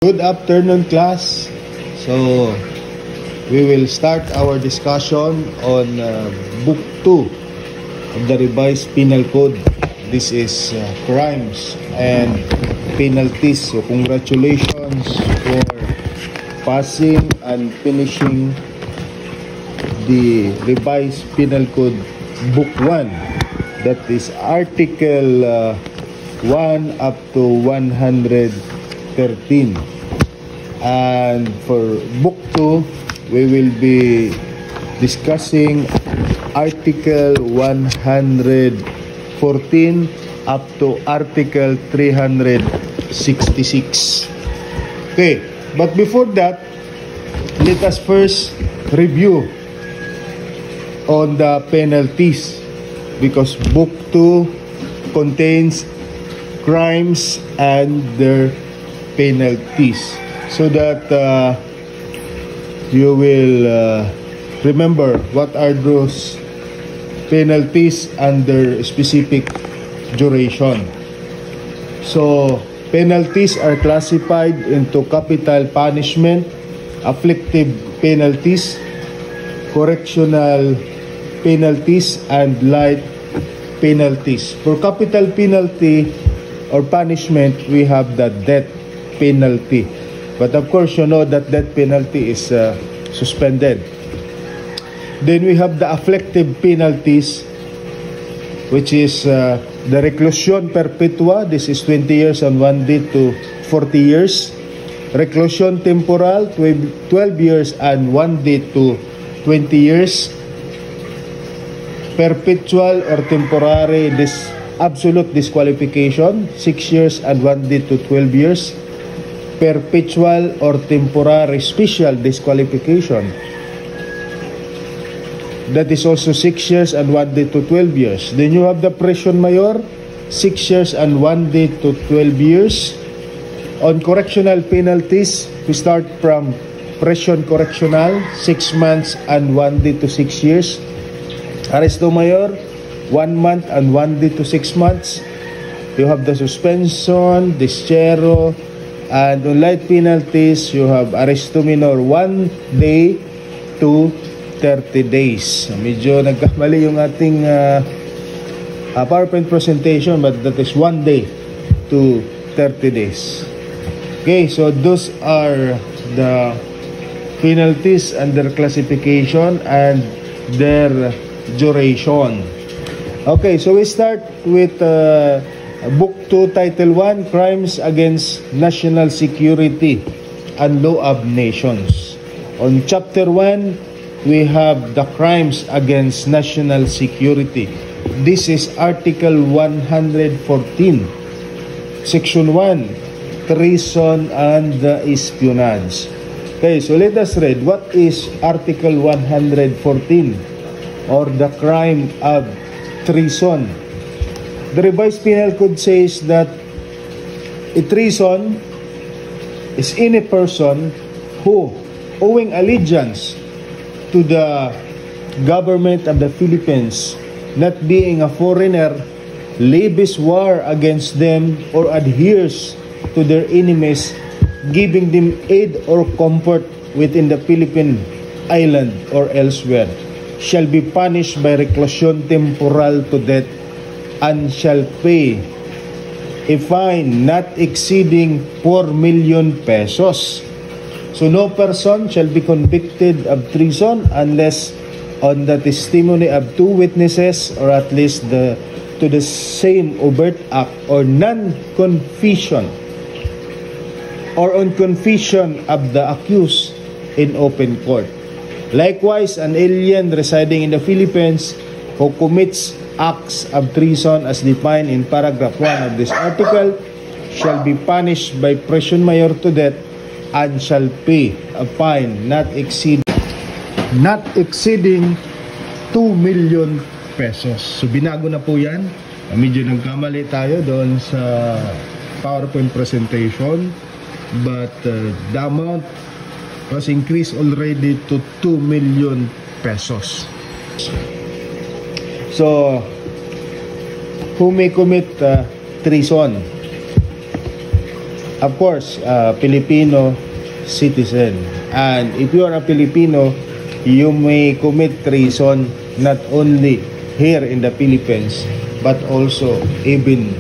Good afternoon, class. So, we will start our discussion on Book 2 of the Revised Penal Code. This is crimes and penalties. So, congratulations for passing and finishing the Revised Penal Code Book 1. That is Article 1 up to 113. And for Book 2, we will be discussing Article 114 up to Article 366. Okay, but before that, let us first review on the penalties, because Book 2 contains crimes and their penalties, so that you will remember what are those penalties under specific duration. So penalties are classified into capital punishment, afflictive penalties, correctional penalties, and light penalties. For capital penalty or punishment, we have the death penalty. But of course, you know that death penalty is suspended. Then we have the afflictive penalties, which is the reclusion perpetua. This is 20 years and 1 day to 40 years. Reclusion temporal, 12 years and 1 day to 20 years. Perpetual or temporary absolute disqualification, 6 years and 1 day to 12 years. Perpetual or temporary special disqualification, that is also 6 years and 1 day to 12 years. Then you have the prison mayor, 6 years and 1 day to 12 years. On correctional penalties, we start from prison correctional, 6 months and 1 day to 6 years. Arresto mayor, 1 month and 1 day to 6 months. You have the suspension, desterro. And on light penalties, you have arresto minor, 1 day to 30 days. Medyo nagkamali yung ating PowerPoint presentation, but that is 1 day to 30 days. Okay, so those are the penalties and their classification and their duration. Okay, so we start with Book 2, Title 1, Crimes Against National Security and Law of Nations. On Chapter 1, we have the crimes against national security. This is Article 114, Section 1, Treason and Espionage. Okay, so let us read. What is Article 114, or the crime of treason? The Revised Penal Code says that a treason is any person who, owing allegiance to the government of the Philippines, not being a foreigner, levies war against them or adheres to their enemies, giving them aid or comfort within the Philippine island or elsewhere, shall be punished by reclusion temporal to death, and shall pay a fine not exceeding 4 million pesos. So no person shall be convicted of treason unless on the testimony of 2 witnesses, or at least to the same overt act, or non-confession, or on confession of the accused in open court. Likewise, an alien residing in the Philippines who commits acts of treason as defined in paragraph 1 of this article shall be punished by prison mayor to death, and shall pay a fine not exceeding 2 million pesos. So binago na po yan. Medyo nagkamali tayo doon sa PowerPoint presentation, but the amount was increased already to 2 million pesos. So, who may commit treason? of course, Filipino citizen. And if you are a Filipino, you may commit treason not only here in the Philippines, but also even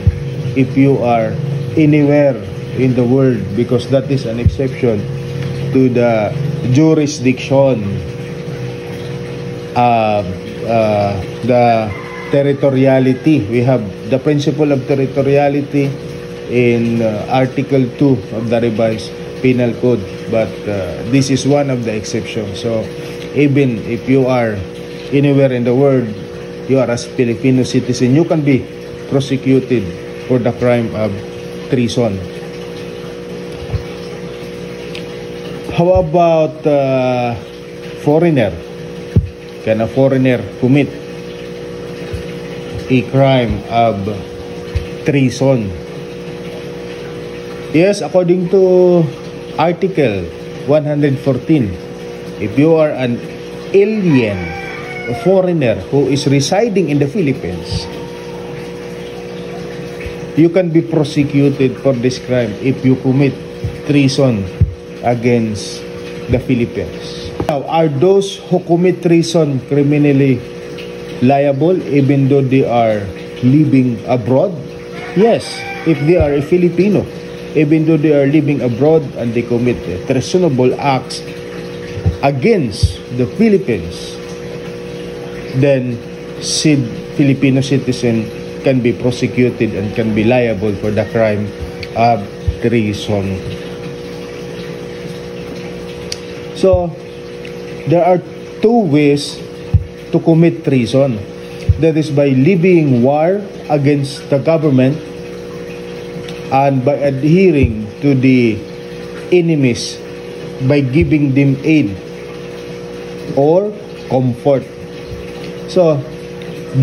if you are anywhere in the world, because that is an exception to the jurisdiction, the territoriality. We have the principle of territoriality in Article 2 of the revised Penal Code, but this is one of the exceptions. So even if you are anywhere in the world, you are a Filipino citizen, you can be prosecuted for the crime of treason. How about foreigner? Can a foreigner commit a crime of treason? Yes, according to Article 114, if you are an alien, a foreigner who is residing in the Philippines, you can be prosecuted for this crime if you commit treason against the Philippines. Now, are those who commit treason criminally liable even though they are living abroad? Yes, if they are a Filipino, even though they are living abroad and they commit treasonable acts against the Philippines, then Filipino citizen can be prosecuted and can be liable for the crime of treason. So, there are two ways to commit treason. That is by levying war against the government and by adhering to the enemies by giving them aid or comfort. So,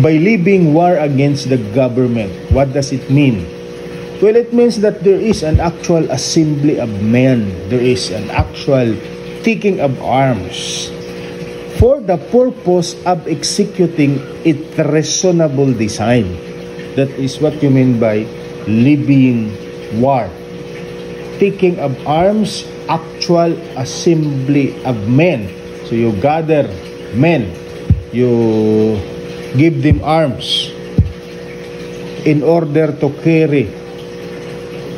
by levying war against the government, what does it mean? Well, it means that there is an actual assembly of men. There is an actual taking of arms for the purpose of executing a reasonable design. That is what you mean by levying war. Taking of arms, actual assembly of men. So you gather men, you give them arms in order to carry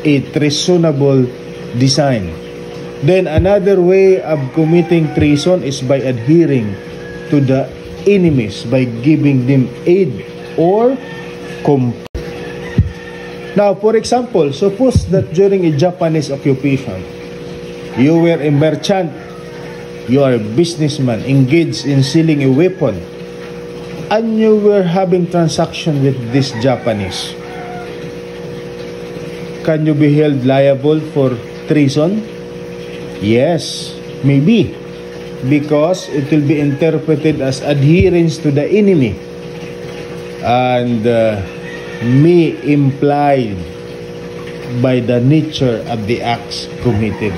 a reasonable design. Then another way of committing treason is by adhering to the enemies, by giving them aid or comfort. Now, for example, suppose that during a Japanese occupation, you were a merchant, you are a businessman engaged in selling a weapon, and you were having transaction with this Japanese. Can you be held liable for treason? Yes, maybe, because it will be interpreted as adherence to the enemy and may implied by the nature of the acts committed.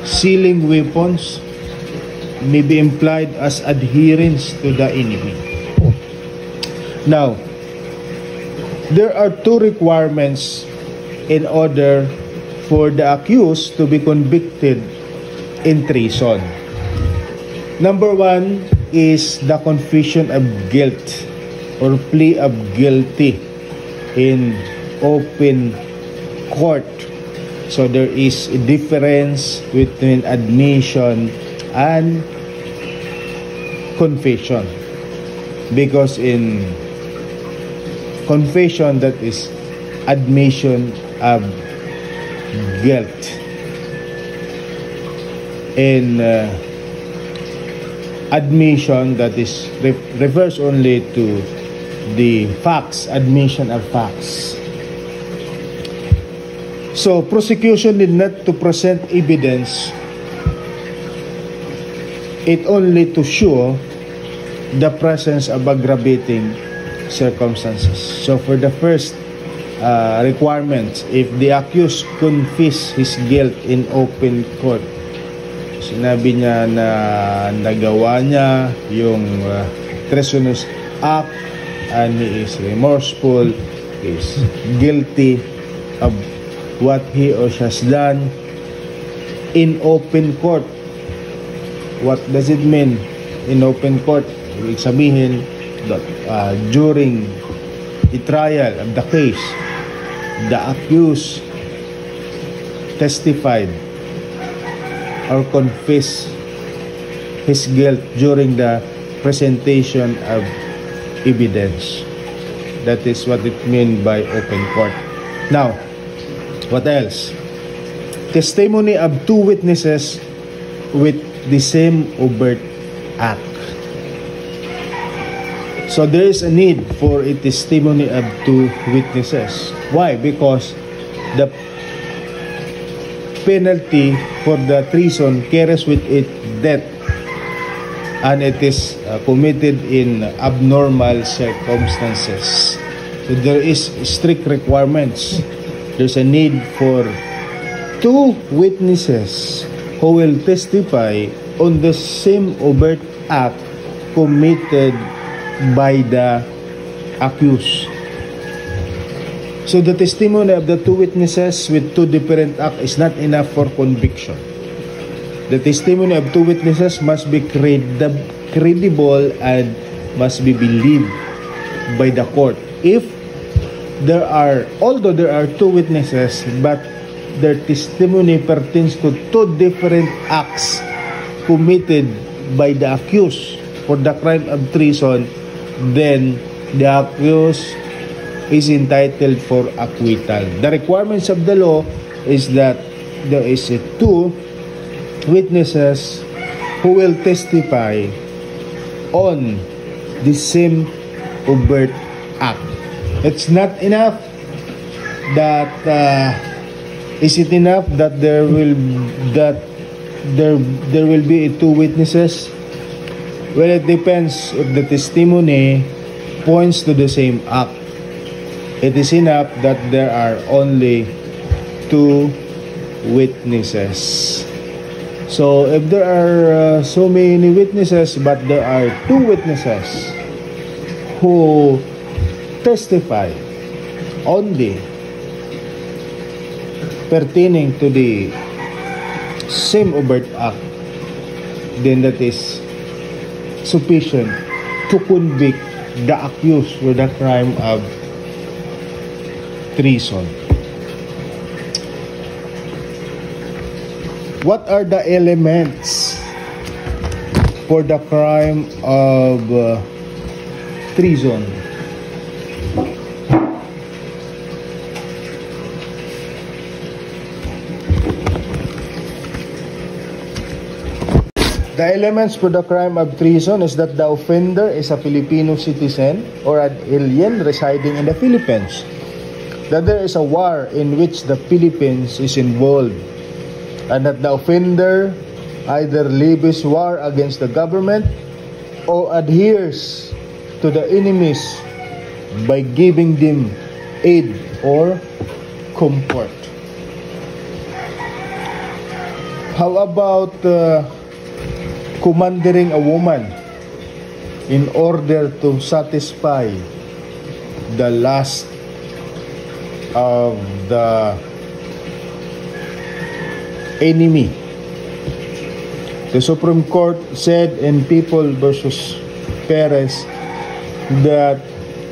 Selling weapons may be implied as adherence to the enemy. Now, there are two requirements in order for the accused to be convicted in treason. Number one is the confession of guilt or plea of guilty in open court. So there is a difference between admission and confession, because in confession, that is admission of guilt. In admission, that is refers only to the facts, admission of facts. So prosecution need not to present evidence, it only to show the presence of aggravating circumstances. So for the first requirement, if the accused confess his guilt in open court, sinabi niya na nagawa niya yung treasonous act and he is remorseful, is guilty of what he or she has done in open court. What does it mean in open court? Ibig sabihin that during the trial of the case, the accused testified or confessed his guilt during the presentation of evidence. That is what it means by open court. Now, what else? Testimony of two witnesses with the same overt act. So there is a need for a testimony of two witnesses. Why? Because the penalty for the treason carries with it death, and it is committed in abnormal circumstances. So there is strict requirements. There's a need for two witnesses who will testify on the same overt act committed by the accused. So the testimony of the two witnesses with two different acts is not enough for conviction. The testimony of two witnesses must be credible and must be believed by the court. Although there are two witnesses, but their testimony pertains to two different acts committed by the accused for the crime of treason, then the accused is entitled for acquittal. The requirements of the law is that there is two witnesses who will testify on the same overt act. It's not enough that is it enough that there will be two witnesses? Well, it depends if the testimony points to the same act. It is enough that there are only two witnesses. So if there are so many witnesses, but there are two witnesses who testify only pertaining to the same overt act, then that is sufficient to convict the accused with the crime of treason. What are the elements for the crime of treason? The elements for the crime of treason is that the offender is a Filipino citizen or an alien residing in the Philippines, that there is a war in which the Philippines is involved, and that the offender either levies war against the government or adheres to the enemies by giving them aid or comfort. How about commandeering a woman in order to satisfy the lust of the enemy? The Supreme Court said in People versus Perez that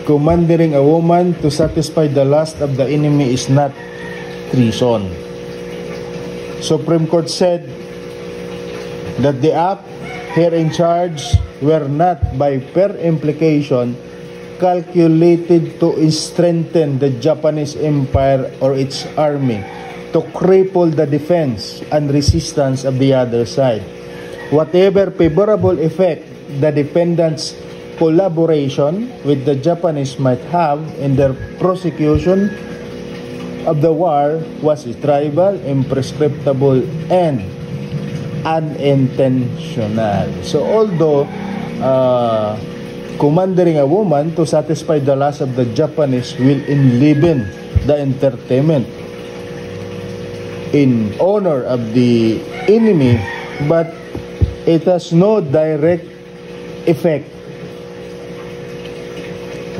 commandeering a woman to satisfy the lust of the enemy is not treason. Supreme Court said that the act here in charge were not by per implication calculated to strengthen the Japanese Empire or its army, to cripple the defense and resistance of the other side. Whatever favorable effect the defendants' collaboration with the Japanese might have in their prosecution of the war was tribal, imprescriptible, and unintentional. So although commandeering a woman to satisfy the lust of the Japanese will enliven the entertainment in honor of the enemy, but it has no direct effect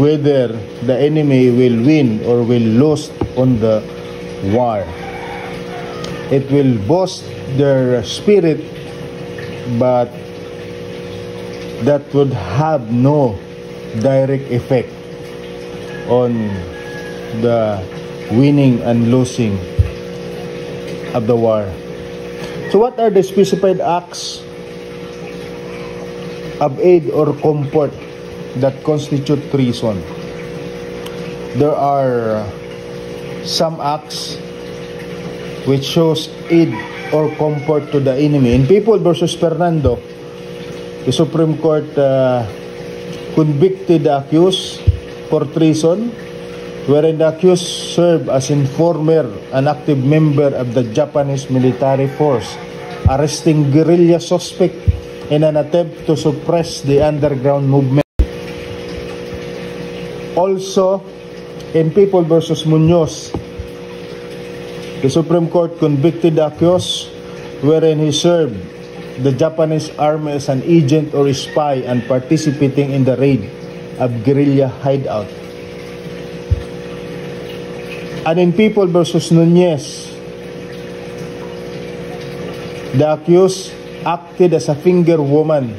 whether the enemy will win or will lose on the war. It will boost their spirit, but that would have no direct effect on the winning and losing of the war. So what are the specified acts of aid or comfort that constitute treason? There are some acts which shows aid or comfort to the enemy. In People versus Fernando, the Supreme Court convicted the accused for treason, wherein the accused served as informer, an active member of the Japanese military force, arresting guerrilla suspect in an attempt to suppress the underground movement. Also, in People versus Munoz, the Supreme Court convicted the accused, wherein he served the Japanese army as an agent or spy and participating in the raid of guerrilla hideout. And in People versus Nunez, the accused acted as a finger woman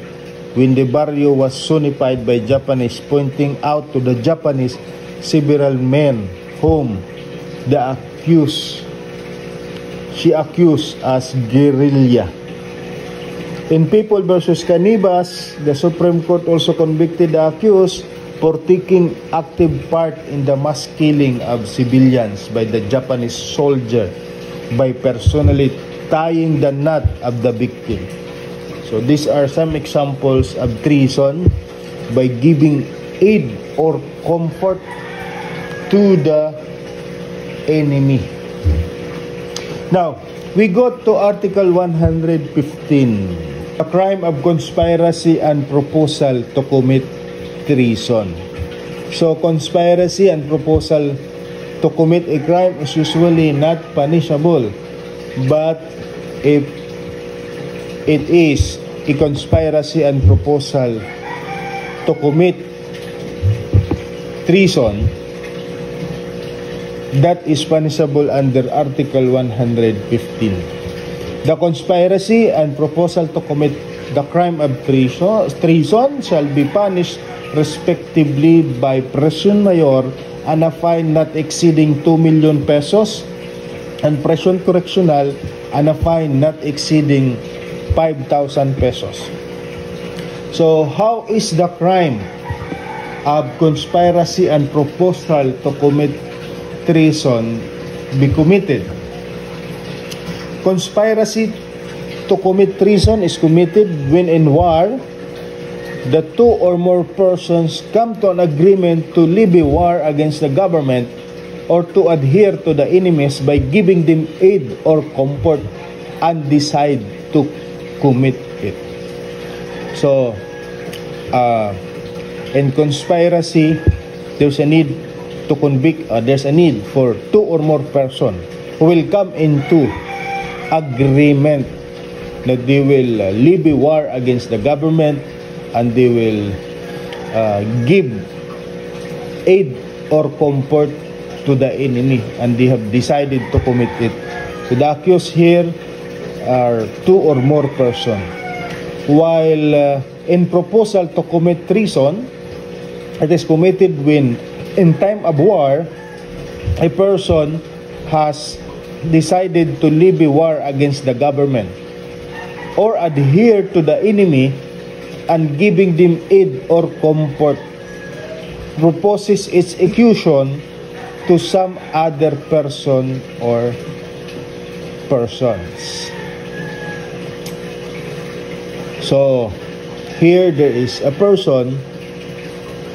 when the barrio was zonified by Japanese, pointing out to the Japanese several men whom she accused as guerrilla. In People versus Canibas, the Supreme Court also convicted the accused for taking active part in the mass killing of civilians by the Japanese soldier by personally tying the knot of the victim. So these are some examples of treason by giving aid or comfort to the enemy. Now, we go to Article 115, a crime of conspiracy and proposal to commit treason. So, conspiracy and proposal to commit a crime is usually not punishable, but if it is a conspiracy and proposal to commit treason, that is punishable under Article 115. The conspiracy and proposal to commit the crime of treason shall be punished respectively by prison mayor and a fine not exceeding 2 million pesos, and prison correctional and a fine not exceeding 5,000 pesos. So, how is the crime of conspiracy and proposal to commit treason be committed? Conspiracy to commit treason is committed when in war, the two or more persons come to an agreement to levy war against the government or to adhere to the enemies by giving them aid or comfort and decide to commit it. So, in conspiracy, there's a need to convict, there's a need for two or more persons who will come into agreement that they will levy war against the government and they will give aid or comfort to the enemy, and they have decided to commit it. So the accused here are two or more persons. While in proposal to commit treason, it is committed when in time of war, a person has decided to levy war against the government or adhere to the enemy and giving them aid or comfort, proposes its execution to some other person or persons. So, here there is a person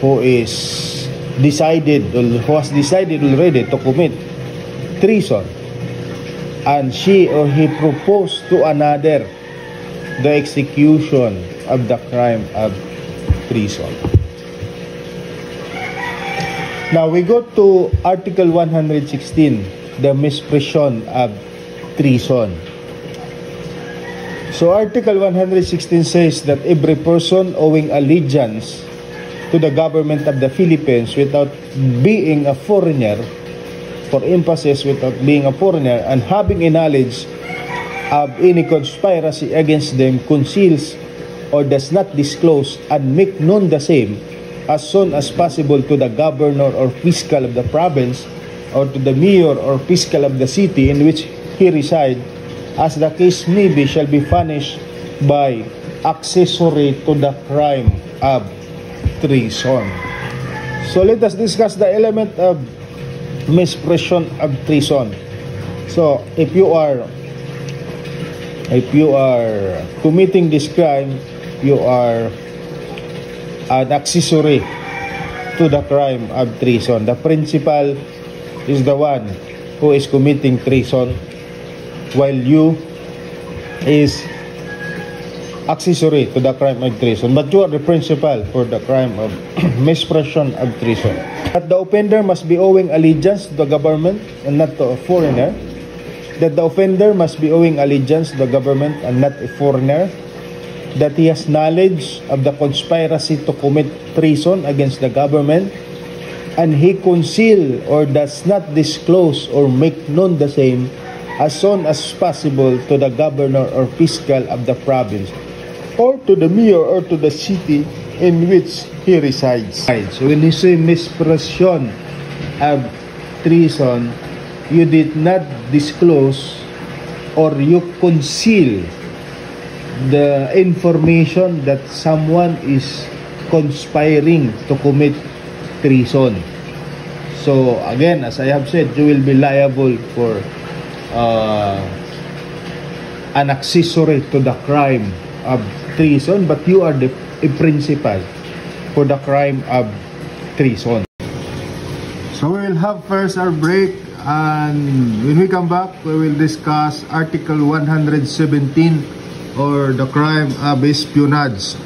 who has decided already to commit treason, and she or he proposed to another the execution of the crime of treason. Now we go to Article 116, the misprision of treason. So Article 116 says that every person owing allegiance to the government of the Philippines without being a foreigner for emphasis without being a foreigner and having a knowledge of any conspiracy against them, conceals or does not disclose and make known the same as soon as possible to the governor or fiscal of the province or to the mayor or fiscal of the city in which he resides, as the case may be, shall be punished by accessory to the crime of treason. So let us discuss the element of misprision of treason. So if you are committing this crime, you are an accessory to the crime of treason. The principal is the one who is committing treason, while you is accessory to the crime of treason, but you are the principal for the crime of misprision of treason. That the offender must be owing allegiance to the government and not to a foreigner. That the offender must be owing allegiance to the government and not a foreigner. That he has knowledge of the conspiracy to commit treason against the government, and he conceal or does not disclose or make known the same as soon as possible to the governor or fiscal of the province, or to the mayor or to the city in which he resides. So when you say misprision of treason, you did not disclose or you conceal the information that someone is conspiring to commit treason. So again, as I have said, you will be liable for an accessory to the crime of treason, but you are the principal for the crime of treason. So we will have first our break, and when we come back, we will discuss Article 117, or the crime of espionage.